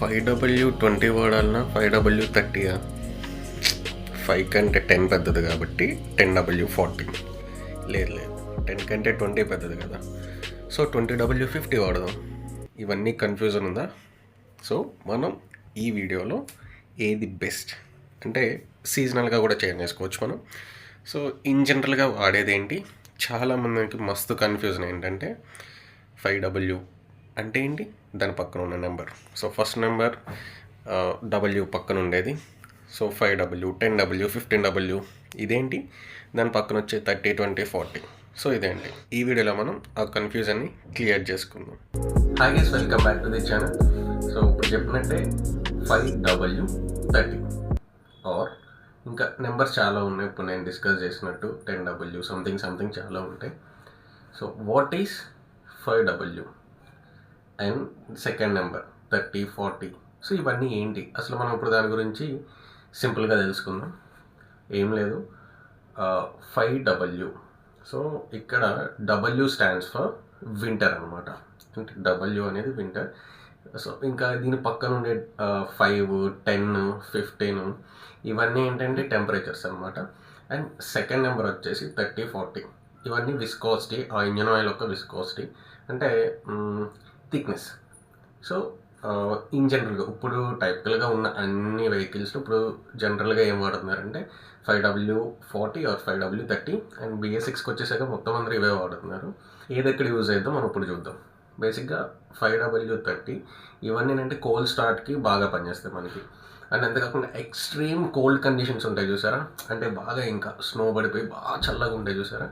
5W20 వాడాలన్నా 5W30? 5 కంటే 10 పెద్దది కాబట్టి 10W40. లేదు 10 కంటే 20 పెద్దది కదా, సో 20W50 వాడదాం. ఇవన్నీ కన్ఫ్యూజన్ ఉందా? సో మనం ఈ వీడియోలో ఏది బెస్ట్ అంటే సీజనల్గా కూడా చేంజ్ చేసుకోవచ్చు మనం. సో ఇన్ జనరల్గా వాడేది ఏంటి, చాలామందికి మస్తు కన్ఫ్యూజన్ ఏంటంటే 5W అంటే ఏంటి, దాని పక్కన ఉన్న number. So first number W పక్కన ఉండేది, సో 5W 10W 15W ఇదేంటి, దాని పక్కన వచ్చే 30 20 40. సో ఇదేంటి, ఈ వీడియోలో మనం ఆ కన్ఫ్యూజన్ని క్లియర్ చేసుకుందాం. Hi guys, welcome back to the channel. So ఇప్పుడు చెప్పినట్టే 5W30 ఆర్ ఇంకా నెంబర్స్ చాలా ఉన్నాయి. ఇప్పుడు నేను డిస్కస్ చేసినట్టు 10W సంథింగ్ చాలా ఉంటాయి. So what is 5W and second number 30 40? So ఇవన్నీ ఏంటి అసలు, మనం ఇప్పుడు దాని గురించి సింపుల్గా తెలుసుకుందాం. ఏం లేదు, 5W. సో ఇక్కడ W స్టాండ్స్ ఫర్ వింటర్ అనమాట. అంటే W అనేది వింటర్. సో ఇంకా దీని పక్కన ఉండే 5 10 15 ఇవన్నీ ఏంటంటే టెంపరేచర్స్ అనమాట. అండ్ సెకండ్ నెంబర్ వచ్చేసి 30 40. ఇవన్నీ విస్కాసిటీ, ఆ ఇంజన్ ఆయిల్ యొక్క విస్కాసిటీ అంటే థిక్నెస్. సో ఇన్ జనరల్గా ఇప్పుడు టైపికల్గా ఉన్న అన్ని వెహికల్స్లో ఇప్పుడు జనరల్గా ఏం వాడుతున్నారంటే 5W40 ఆర్ 5W30. అండ్ BS6కి వచ్చేసాక మొత్తం అందరూ ఇవే వాడుతున్నారు. ఏది ఎక్కడ యూజ్ అవుతుందో మనం ఇప్పుడు చూద్దాం. బేసిక్గా 5W30 ఇవన్నీ అంటే కోల్డ్ స్టార్ట్కి బాగా పనిచేస్తాయి మనకి. అండ్ అంతేకాకుండా ఎక్స్ట్రీమ్ కోల్డ్ కండిషన్స్ ఉంటాయి చూసారా, అంటే బాగా ఇంకా స్నో పడిపోయి బాగా చల్లగా ఉంటాయి చూసారా,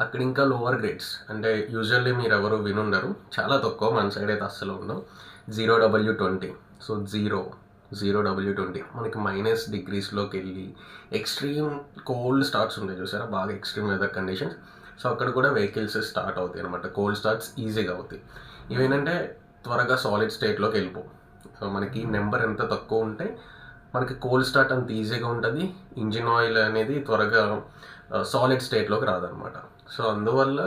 అక్కడ ఇంకా లోవర్ గ్రేడ్స్ అంటే యూజువల్లీ మీరు ఎవరు వినుండరు, చాలా తక్కువ, మన సైడ్ అయితే అస్సలు ఉండవు. 0W20. సో 0W20 మనకి -డిగ్రీస్లోకి వెళ్ళి ఎక్స్ట్రీమ్ కోల్డ్ స్టార్ట్స్ ఉంటాయి చూసారా, బాగా ఎక్స్ట్రీమ్ వెదర్ కండిషన్స్. సో అక్కడ కూడా వెహికల్స్ స్టార్ట్ అవుతాయి అనమాట, కోల్డ్ స్టార్ట్స్ ఈజీగా అవుతాయి. ఇవేంటంటే త్వరగా సాలిడ్ స్టేట్లోకి వెళ్ళిపో. సో మనకి నెంబర్ ఎంత తక్కువ ఉంటే మనకి కోల్డ్ స్టార్ట్ అంత ఈజీగా ఉంటుంది, ఇంజిన్ ఆయిల్ అనేది త్వరగా సాలిడ్ స్టేట్లోకి రాదనమాట. సో అందువల్ల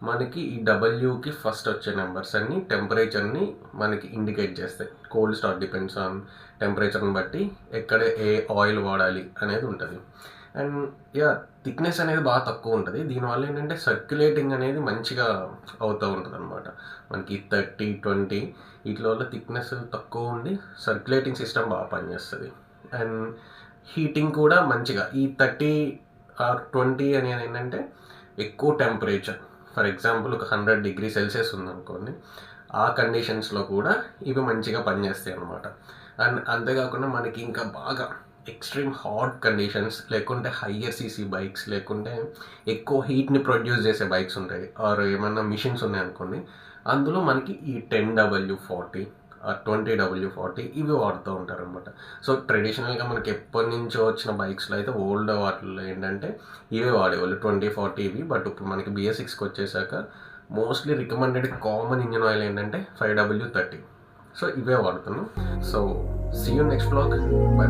మనకి ఈ డబ్ల్యూకి ఫస్ట్ వచ్చే నెంబర్స్ అన్ని టెంపరేచర్ని మనకి ఇండికేట్ చేస్తాయి. కోల్డ్ స్టార్ట్ డిపెండ్స్ ఆన్ టెంపరేచర్ని బట్టి ఎక్కడ ఏ ఆయిల్ వాడాలి అనేది ఉంటుంది. అండ్ థిక్నెస్ అనేది బాగా తక్కువ ఉంటుంది. దీనివల్ల ఏంటంటే సర్క్యులేటింగ్ అనేది మంచిగా అవుతూ ఉంటుంది అనమాట. మనకి 30 20 వీటి వల్ల థిక్నెస్ తక్కువ ఉండి సర్క్యులేటింగ్ సిస్టమ్ బాగా పనిచేస్తుంది. అండ్ హీటింగ్ కూడా మంచిగా, ఈ 30 ఆర్ 20 అనేది ఏంటంటే ఎక్కువ టెంపరేచర్, ఫర్ ఎగ్జాంపుల్ ఒక 100 డిగ్రీ సెల్సియస్ ఉందనుకోండి, ఆ కండిషన్స్లో కూడా ఇవి మంచిగా పనిచేస్తాయి అనమాట. అండ్ అంతేకాకుండా మనకి ఇంకా బాగా ఎక్స్ట్రీమ్ హాట్ కండిషన్స్ లేకుంటే హయ్యర్ సీసీ బైక్స్ లేకుంటే ఎక్కువ హీట్ని ప్రొడ్యూస్ చేసే బైక్స్ ఉంటాయి, ఆర్ ఏమన్నా మిషన్స్ ఉన్నాయనుకోండి, అందులో మనకి ఈ 10W40 20W40 ఇవి వాడుతూ ఉంటారు అనమాట. సో ట్రెడిషనల్గా మనకి ఎప్పటి నుంచో వచ్చిన బైక్స్లో అయితే ఓల్డ్ వాటిల్లో ఏంటంటే ఇవే వాడేవాళ్ళు 20 40 ఇవి. బట్ ఇప్పుడు మనకి BS6కి వచ్చేసాక mostly recommended common engine oil ఏంటంటే 5W30. సో ఇవే వాడుతున్నాం. So see you next blog. By.